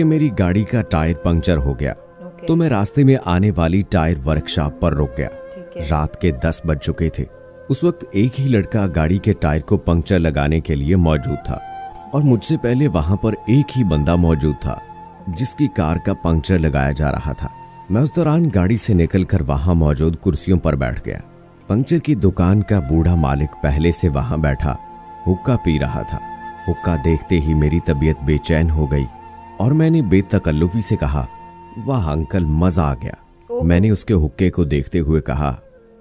कि मेरी गाड़ी का टायर पंक्चर हो गया। तो मैं रास्ते में आने वाली टायर वर्कशॉप पर रुक गया। रात के 10 बज चुके थे। उस वक्त एक ही लड़का गाड़ी के टायर को पंक्चर लगाने के लिए मौजूद था और मुझसे पहले वहां पर एक ही बंदा मौजूद था जिसकी कार का पंक्चर लगाया जा रहा था। मैं उस दौरान गाड़ी से निकलकर वहां मौजूद कुर्सियों पर बैठ गया। पंक्चर की दुकान का बूढ़ा मालिक पहले से वहां बैठा हुक्का पी रहा था। हुक्का देखते ही मेरी तबीयत बेचैन हो गई और मैंने बेतकल्लुफी से कहा, वाह अंकल, मजा आ गया। मैंने उसके हुक्के को देखते हुए कहा,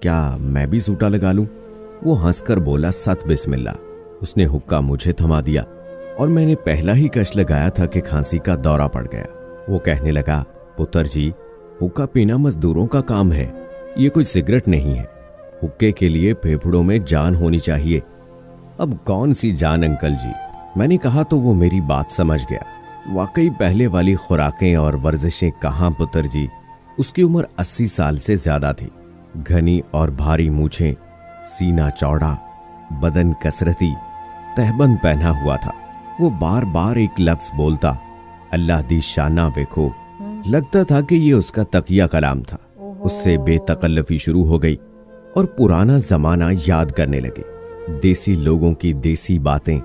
क्या मैं भी सूटा लगा लूं? वो हंसकर बोला, सत बिस्मिल्लाह। उसने हुक्का मुझे थमा दिया और मैंने पहला ही कश लगाया था कि खांसी का दौरा पड़ गया। वो कहने लगा, पुत्र जी, हुक्का पीना मजदूरों का काम है, ये कोई सिगरेट नहीं है। हुक्के के लिए फेफड़ों में जान होनी चाहिए। अब कौन सी जान अंकल जी? मैंने कहा तो वो मेरी बात समझ गया। वाकई पहले वाली खुराकें और वर्जिशें कहाँ पुत्र जी। उसकी उम्र 80 साल से ज्यादा थी। घनी और भारी मूछें, सीना चौड़ा, बदन कसरती, तहबंद पहना हुआ था। वो बार बार एक लफ्ज बोलता, अल्लाह दी शाना वेखो। लगता था कि ये उसका तकिया कलाम था। उससे बेतकल्लफी शुरू हो गई और पुराना जमाना याद करने लगे। देसी लोगों की देसी बातें।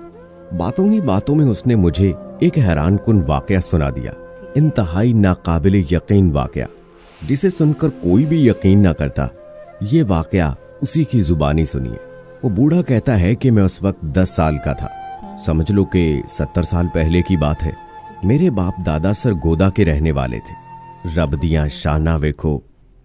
बातों ही बातों में उसने मुझे एक हैरानकुन वाकया सुना दिया। इंतहाई नाकाबिले यकीन वाकया, जिसे सुनकर कोई भी यकीन न करता। ये वाकया उसी की जुबानी सुनिए। वो बूढ़ा कहता है कि मैं उस वक्त 10 साल का था। समझ लो कि 70 साल पहले की बात है। मेरे बाप दादा सरगोदा के रहने वाले थे। रब दियां शाना वेखो।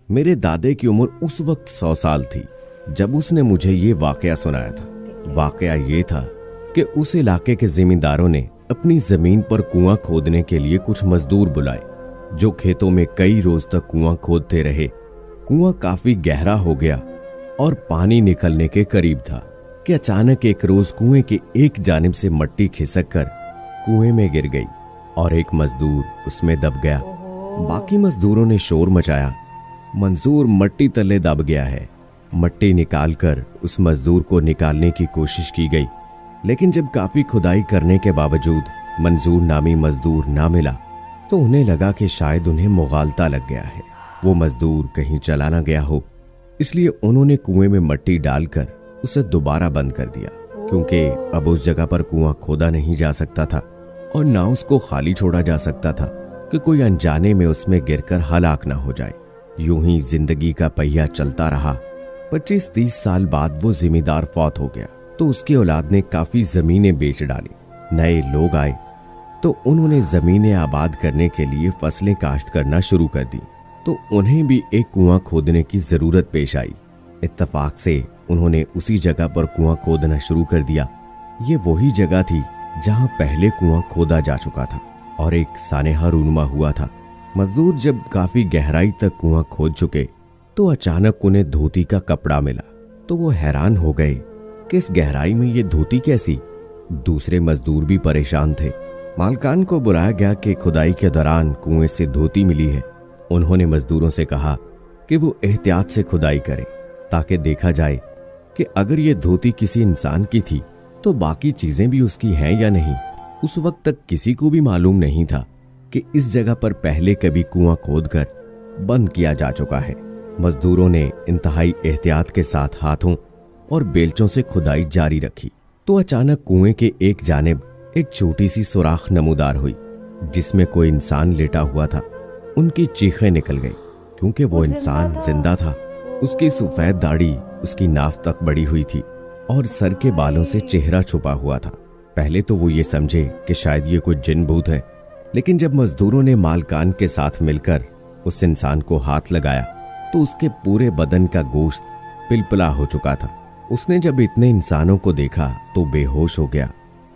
मेरे दादे की उम्र उस वक्त 100 साल थी जब उसने मुझे ये वाकया सुनाया था। वाकया ये था कि उस इलाके के जिमींदारों ने अपनी जमीन पर कुआं खोदने के लिए कुछ मजदूर बुलाए, जो खेतों में कई रोज तक कुआं खोदते रहे। कुआं काफी गहरा हो गया और पानी निकलने के करीब था कि अचानक एक रोज कुएं के एक जानिब से मट्टी खिसक कर कुएं में गिर गई और एक मजदूर उसमें दब गया। बाकी मजदूरों ने शोर मचाया, मंजूर मट्टी तले दब गया है। मट्टी निकालकर उस मजदूर को निकालने की कोशिश की गई, लेकिन जब काफी खुदाई करने के बावजूद मंजूर नामी मजदूर ना मिला तो उन्हें लगा कि शायद उन्हें मुगालता लग गया है, वो मजदूर कहीं चला ना गया हो। इसलिए उन्होंने कुएं में मट्टी डालकर उसे दोबारा बंद कर दिया, क्योंकि अब उस जगह पर कुआं खोदा नहीं जा सकता था और ना उसको खाली छोड़ा जा सकता था कि कोई अनजाने में उसमें गिरकर हलाक ना हो जाए। यूं ही जिंदगी का पहिया चलता रहा। 25-30 साल बाद वो जिम्मेदार फौत हो गया तो उसकी औलाद ने काफी जमीनें बेच डाली। नए लोग आए तो उन्होंने जमीनें आबाद करने के लिए फसलें काश्त करना शुरू कर दी, तो उन्हें भी एक कुआं खोदने की जरूरत पेश आई। इत्तफाक से उन्होंने उसी जगह पर कुआं खोदना शुरू कर दिया। ये वही जगह थी जहां पहले कुआं खोदा जा चुका था और एक सानेहा रूनुमा हुआ था। मजदूर जब काफी गहराई तक कुआं खोद चुके तो अचानक उन्हें धोती का कपड़ा मिला, तो वो हैरान हो गए कि इस गहराई में ये धोती कैसी। दूसरे मजदूर भी परेशान थे। मालकान को बुलाया गया कि खुदाई के दौरान कुएं से धोती मिली है। उन्होंने मजदूरों से कहा कि वो एहतियात से खुदाई करें ताकि देखा जाए कि अगर ये धोती किसी इंसान की थी तो बाकी चीजें भी उसकी हैं या नहीं। उस वक्त तक किसी को भी मालूम नहीं था कि इस जगह पर पहले कभी कुआं खोदकर बंद किया जा चुका है। मजदूरों ने इंतहाई एहतियात के साथ हाथों और बेलचों से खुदाई जारी रखी तो अचानक कुएं के एक जानिब एक छोटी सी सुराख नमूदार हुई जिसमें कोई इंसान लेटा हुआ था। उनकी चीखें निकल गई क्योंकि वो इंसान जिंदा था। उसकी सफेद दाढ़ी उसकी नाफ तक बढ़ी हुई थी और सर के बालों से चेहरा छुपा हुआ था। पहले तो वो ये समझे कि शायद ये कोई जिन भूत है, लेकिन जब मजदूरों ने मालकान के साथ मिलकर उस इंसान को हाथ लगाया तो उसके पूरे बदन का गोश्त पिलपिला हो चुका था। उसने जब इतने इंसानों को देखा तो बेहोश हो गया।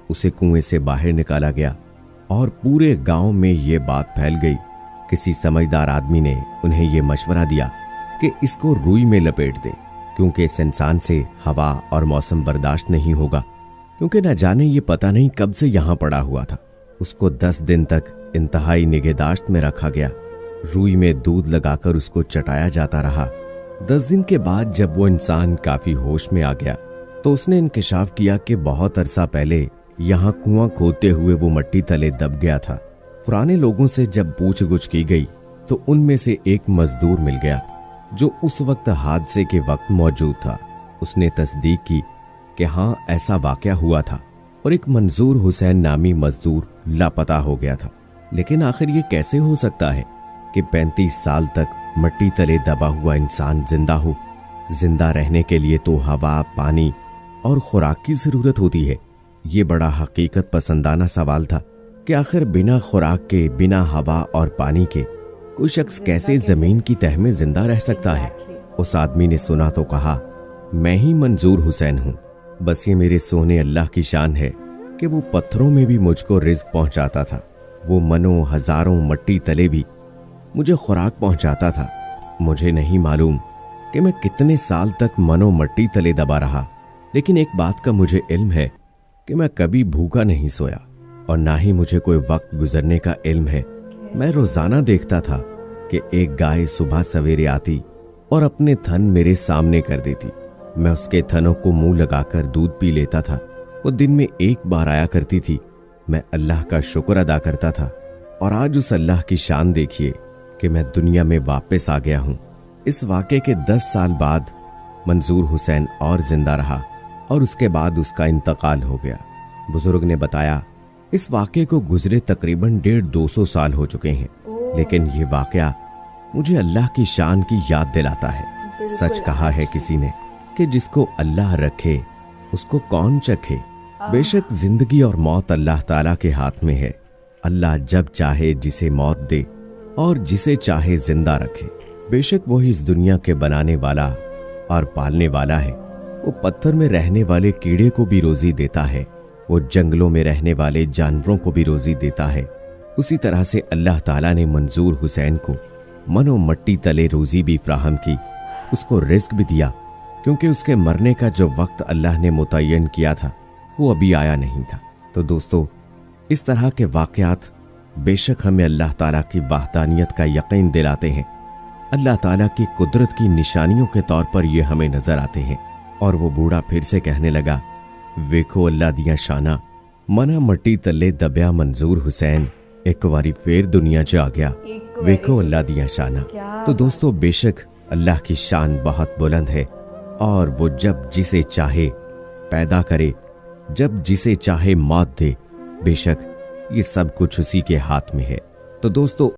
उसे कुएं से बाहर निकाला गया और पूरे गांव में ये बात फैल गई। किसी समझदार आदमी ने उन्हें ये मशवरा दिया कि इसको रुई में लपेट दें, क्योंकि इस इंसान से हवा और मौसम बर्दाश्त नहीं होगा, क्योंकि न जाने ये पता नहीं कब से यहाँ पड़ा हुआ था। उसको 10 दिन तक इंतहाई निगहदाश्त में रखा गया। रुई में दूध लगाकर उसको चटाया जाता रहा। 10 दिन के बाद जब वो इंसान काफी होश में आ गया तो उसने इंकशाफ किया कि बहुत अरसा पहले यहाँ कुआं खोदते हुए वो मट्टी तले दब गया था। पुराने लोगों से जब पूछ-गुछ की गई तो उनमें से एक मजदूर मिल गया जो उस वक्त हादसे के वक्त मौजूद था। उसने तस्दीक की कि हाँ, ऐसा वाकया हुआ था और एक मंजूर हुसैन नामी मजदूर लापता हो गया था। लेकिन आखिर ये कैसे हो सकता है कि 35 साल तक मिट्टी तले दबा हुआ इंसान जिंदा हो? जिंदा रहने के लिए तो हवा, पानी और खुराक की जरूरत होती है। ये बड़ा हकीकत पसंदाना सवाल था कि आखिर बिना खुराक के, बिना हवा और पानी के कोई शख्स कैसे जमीन की तह में जिंदा रह सकता है? उस आदमी ने सुना तो कहा, मैं ही मंजूर हुसैन हूँ। बस ये मेरे सोने अल्लाह की शान है कि वो पत्थरों में भी मुझको रिज्क पहुंचाता था। वो मनों हजारों मट्टी तले भी मुझे खुराक पहुंचाता था। मुझे नहीं मालूम कि मैं कितने साल तक मनो मट्टी तले दबा रहा, लेकिन एक बात का मुझे इल्म है कि मैं कभी भूखा नहीं सोया और ना ही मुझे कोई वक्त गुजरने का इल्म है। मैं रोजाना देखता था कि एक गाय सुबह सवेरे आती और अपने थन मेरे सामने कर देती। मैं उसके थनों को मुंह लगाकर दूध पी लेता था। वो दिन में एक बार आया करती थी। मैं अल्लाह का शुक्र अदा करता था और आज उस अल्लाह की शान देखिए कि मैं दुनिया में वापस आ गया हूँ। इस वाक़े के 10 साल बाद मंजूर हुसैन और जिंदा रहा और उसके बाद उसका इंतकाल हो गया। बुजुर्ग ने बताया, इस वाक़े को गुजरे तकरीबन 150-200 साल हो चुके हैं, लेकिन ये वाक़या मुझे अल्लाह की शान की याद दिलाता है। सच कहा है किसी ने कि जिसको अल्लाह रखे उसको कौन चखे। बेशक जिंदगी और मौत अल्लाह ताला के हाथ में है। अल्लाह जब चाहे जिसे मौत दे और जिसे चाहे जिंदा रखे। बेशक वो इस दुनिया के बनाने वाला और पालने वाला है। वो पत्थर में रहने वाले कीड़े को भी रोजी देता है, वो जंगलों में रहने वाले जानवरों को भी रोजी देता है। उसी तरह से अल्लाह ताला ने मंजूर हुसैन को मनो मट्टी तले रोजी भी फ्राहम की, उसको रिस्क भी दिया, क्योंकि उसके मरने का जो वक्त अल्लाह ने मुतय्यन किया था वो अभी आया नहीं था। तो दोस्तों, इस तरह के वाक़यात बेशक हमें अल्लाह ताला की वहदानियत का यकीन दिलाते हैं। अल्लाह ताला की कुदरत की निशानियों के तौर पर ये हमें नजर आते हैं। और वो बूढ़ा फिर से कहने लगा, वेखो अल्लाह दिया शाना, मना मट्टी तले दबिया मंजूर हुसैन एक बारी फिर दुनिया च आ गया। वेखो अल्लाह दिया शाना। तो दोस्तों, बेशक अल्लाह की शान बहुत बुलंद है और वो जब जिसे चाहे पैदा करे, जब जिसे चाहे मौत दे। बेशक ये सब कुछ उसी के हाथ में है। तो दोस्तों,